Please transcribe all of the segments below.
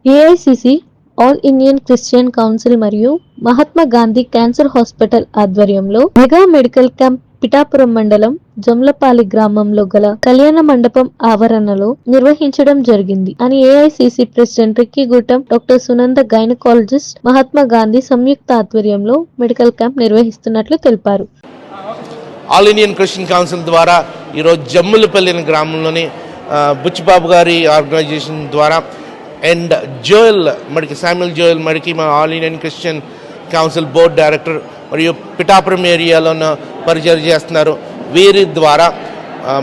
AICC all Indian Christian council మరియు Mahatma Gandhi cancer hospital ఆధ్వర్యంలో mega medical camp Pithapuram మండలం జమ్లపాలి గ్రామంలో గల కళ్యాణ మండపం ఆవరణలో నిర్వహించడం జరిగింది అని AICC president Ricky గూటం, doctor Sunanda gynaecologist, Mahatma Gandhi సంయుక్త ఆధ్వర్యంలో మెడికల్ క్యాంప్ నిర్వహిస్తున్నట్లు తెలిపారు. ఆల్ ఇండియన్ క్రిస్టియన్ కౌన్సిల్ ద్వారా ఈరోజు జమ్ములపల్లి గ్రామంలోని బుచ్చిబాబు గారి ఆర్గనైజేషన్ ద్వారా అండ్ శామ్యుల్ జోయల్ మడికి మా all Indian Christian council board director మరియు పిఠాపురం ఏరియాలో పరిచయం చేస్తున్నారు. వీరి ద్వారా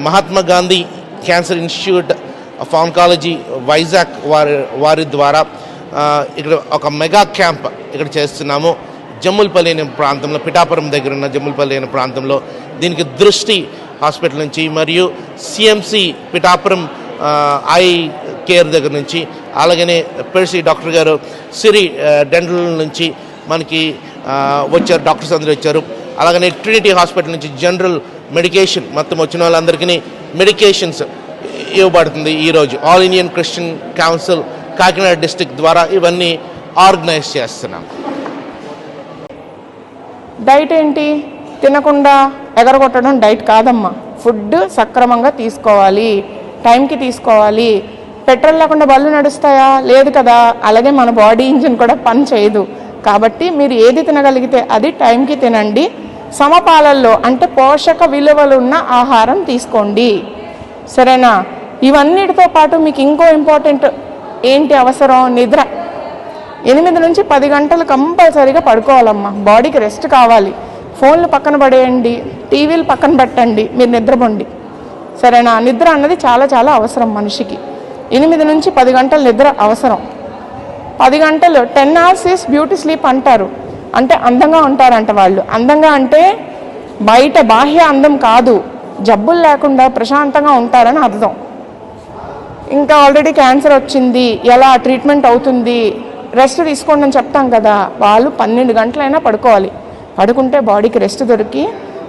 Mahatma Gandhi cancer institute of oncology Vizag వారి ద్వారా ఇక్కడ ఒక మెగా క్యాంప్ ఇక్కడ చేస్తున్నాము. జమ్ములపల్లి అనే ప్రాంతంలో, పిఠాపురం దగ్గర ఉన్న జమ్ములపల్లి అనే ప్రాంతంలో దీనికి దృష్టి హాస్పిటల్ నుంచి మరియు సిఎంసి పిఠాపురం ఐ కేర్ దగ్గర నుంచి, అలాగనే పెర్సీ డాక్టర్ గారు సిరి డెంటల్ నుంచి మనకి వచ్చారు, డాక్టర్స్ అందరూ వచ్చారు. అలాగనే ట్రినిటీ హాస్పిటల్ నుంచి జనరల్ మెడికేషన్ మొత్తం వచ్చిన వాళ్ళందరికీ మెడికేషన్స్ ఇవ్వబడుతుంది. ఈరోజు all Indian Christian council Kakinada district ద్వారా ఇవన్నీ ఆర్గనైజ్ చేస్తున్నాం. డైట్ ఏంటి? తినకుండా ఎగరగొట్టడం డైట్ కాదమ్మా. ఫుడ్ సక్రమంగా తీసుకోవాలి, టైంకి తీసుకోవాలి. పెట్రోల్ లేకుండా బళ్ళు నడుస్తాయా? లేదు కదా. అలాగే మన బాడీ ఇంజిన్ కూడా పని చేయదు. కాబట్టి మీరు ఏది తినగలిగితే అది టైంకి తినండి. సమపాలల్లో అంటే పోషక విలువలు ఉన్న ఆహారం తీసుకోండి, సరేనా? ఇవన్నిటితో పాటు మీకు ఇంకో ఇంపార్టెంట్ ఏంటి అవసరం? నిద్ర. 8 నుంచి 10 గంటలు కంపల్సరీగా పడుకోవాలమ్మా. బాడీకి రెస్ట్ కావాలి. ఫోన్లు పక్కన పడేయండి, టీవీలు పక్కన పెట్టండి, మీరు నిద్రపోండి, సరేనా? నిద్ర అన్నది చాలా చాలా అవసరం మనిషికి. 8 నుంచి 10 గంటలు నిద్ర అవసరం. 10 గంటలు 10 hours ఈస్ బ్యూటీ స్లీప్ అంటారు. అంటే అందంగా ఉంటారంట వాళ్ళు. అందంగా అంటే బయట బాహ్య అందం కాదు, జబ్బులు లేకుండా ప్రశాంతంగా ఉంటారని అర్థం. ఇంకా ఆల్రెడీ క్యాన్సర్ వచ్చింది, ఎలా ట్రీట్మెంట్ అవుతుంది, రెస్ట్ తీసుకోండి అని చెప్తాం కదా. వాళ్ళు 12 గంటలైనా పడుకోవాలి. పడుకుంటే బాడీకి రెస్ట్ దొరికి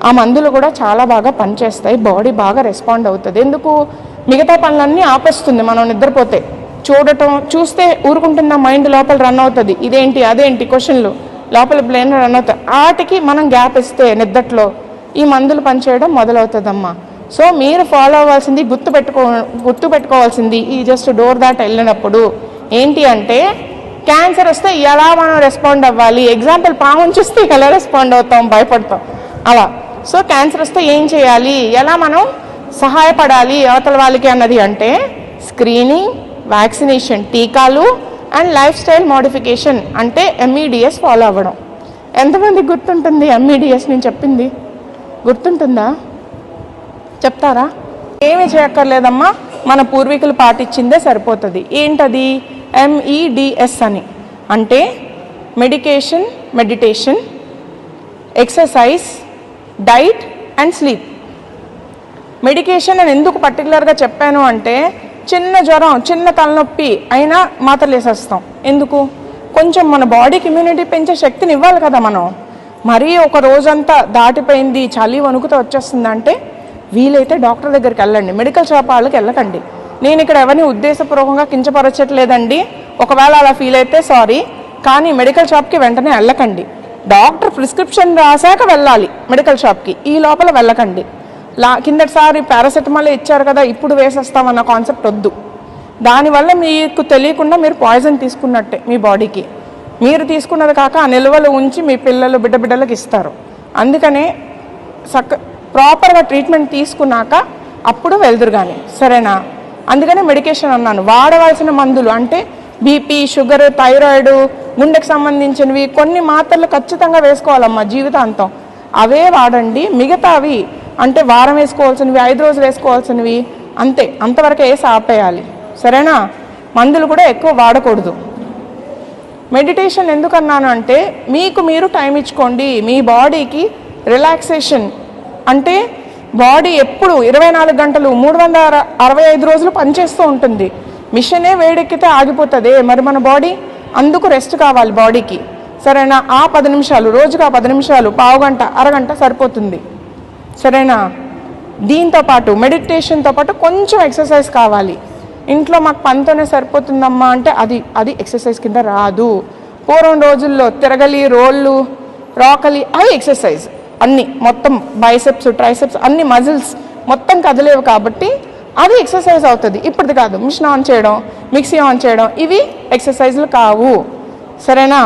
ఆ మందులు కూడా చాలా బాగా పనిచేస్తాయి, బాడీ బాగా రెస్పాండ్ అవుతుంది. ఎందుకు? మిగతా పనులన్నీ ఆపేస్తుంది మనం నిద్రపోతే. చూస్తే ఊరుకుంటున్న మైండ్ లోపల రన్ అవుతుంది, ఇదేంటి అదేంటి క్వశ్చన్లు లోపల బ్రెయిన్ రన్ అవుతాయి. వాటికి మనం గ్యాప్ ఇస్తే నిద్రలో ఈ మందులు పనిచేయడం మొదలవుతుందమ్మా. సో మీరు ఫాలో అవ్వాల్సింది, గుర్తుపెట్టుకోవాల్సింది ఈ జస్ట్ డోర్ దాటి వెళ్ళినప్పుడు ఏంటి అంటే, క్యాన్సర్ వస్తే ఎలా మనం రెస్పాండ్ అవ్వాలి. ఎగ్జాంపుల్, పాముని చూస్తే ఎలా రెస్పాండ్ అవుతాం, భయపడతాం అలా. సో క్యాన్సర్ వస్తే ఏం చేయాలి, ఎలా మనం సహాయపడాలి అవతల వాళ్ళకి అన్నది అంటే స్క్రీనింగ్, వ్యాక్సినేషన్, టీకాలు అండ్ లైఫ్ స్టైల్ మోడిఫికేషన్ అంటే MEDS ఫాలో అవ్వడం. ఎంతమందికి గుర్తుంటుంది MEDS? నేను చెప్పింది గుర్తుంటుందా? చెప్తారా? ఏమీ చేయక్కర్లేదమ్మా, మన పూర్వీకులు పాటించిందే సరిపోతుంది. ఏంటది? MEDS అని అంటే medication, meditation, exercise, diet and sleep. Medication అని ఎందుకు పర్టికులర్గా చెప్పాను అంటే, చిన్న జ్వరం, చిన్న తలనొప్పి అయినా మాత్రలు వేసేస్తాం. ఎందుకు? కొంచెం మన బాడీకి ఇమ్యూనిటీ పెంచే శక్తిని ఇవ్వాలి కదా మనం. మరీ ఒక రోజంతా దాటిపోయింది, చలి వణుకుతో వచ్చేస్తుందంటే వీలైతే డాక్టర్ దగ్గరికి వెళ్ళండి, మెడికల్ షాప్ వాళ్ళకి వెళ్ళకండి. నేను ఇక్కడ ఎవరిని ఉద్దేశపూర్వకంగా కించపరచట్లేదండి. ఒకవేళ అలా ఫీల్ అయితే సారీ, కానీ మెడికల్ షాప్కి వెంటనే వెళ్ళకండి. డాక్టర్ ప్రిస్క్రిప్షన్ రాశాక వెళ్ళాలి మెడికల్ షాప్కి, ఈ లోపల వెళ్ళకండి. కిందటిసారి పారాసెటమాల్ ఇచ్చారు కదా ఇప్పుడు వేసేస్తామన్న కాన్సెప్ట్ వద్దు. దానివల్ల మీకు తెలియకుండా మీరు పాయిజన్ తీసుకున్నట్టే మీ బాడీకి. మీరు తీసుకున్నది కాక ఆ నిల్వలు ఉంచి మీ పిల్లలు బిడ్డలకు ఇస్తారు. అందుకనే ప్రాపర్గా ట్రీట్మెంట్ తీసుకున్నాక అప్పుడు వెళ్దురు కానీ, సరేనా? అందుకనే మెడికేషన్ అన్నాను. వాడవలసిన మందులు అంటే బీపీ, షుగర్, థైరాయిడ్, గుండెకి సంబంధించినవి కొన్ని మాత్రలు ఖచ్చితంగా వేసుకోవాలమ్మా జీవితాంతం. అవే వాడండి. మిగతావి అంటే వారం వేసుకోవాల్సినవి, 5 రోజులు వేసుకోవాల్సినవి అంతే, అంతవరకు వేసి ఆపేయాలి, సరేనా? మందులు కూడా ఎక్కువ వాడకూడదు. మెడిటేషన్ ఎందుకన్నాను అంటే, మీకు మీరు టైం ఇచ్చుకోండి. మీ బాడీకి రిలాక్సేషన్ అంటే బాడీ ఎప్పుడు 24 గంటలు 365 రోజులు పనిచేస్తూ ఉంటుంది. మిషనే వేడెక్కితే ఆగిపోతుంది మరి మన బాడీ. అందుకు రెస్ట్ కావాలి బాడీకి, సరేనా? ఆ 10 నిమిషాలు, రోజుగా 10 నిమిషాలు, పావు గంట, అరగంట సరిపోతుంది, సరేనా? దీంతో పాటు మెడిటేషన్తో పాటు కొంచెం ఎక్సర్సైజ్ కావాలి. ఇంట్లో మాకు పనితోనే సరిపోతుందమ్మా అంటే అది ఎక్సర్సైజ్ కింద రాదు. పూర్వం రోజుల్లో తిరగలి, రోళ్ళు, రాకలి అవి ఎక్సర్సైజ్. అన్నీ మొత్తం బైసెప్స్, ట్రైసెప్స్ అన్ని మజిల్స్ మొత్తం కదలేవు కాబట్టి అది ఎక్సర్సైజ్ అవుతుంది. ఇప్పటిది కాదు. మిషన్ ఆన్ చేయడం, మిక్సీ ఆన్ చేయడం ఇవి ఎక్సర్సైజ్లు కావు. సరేనా?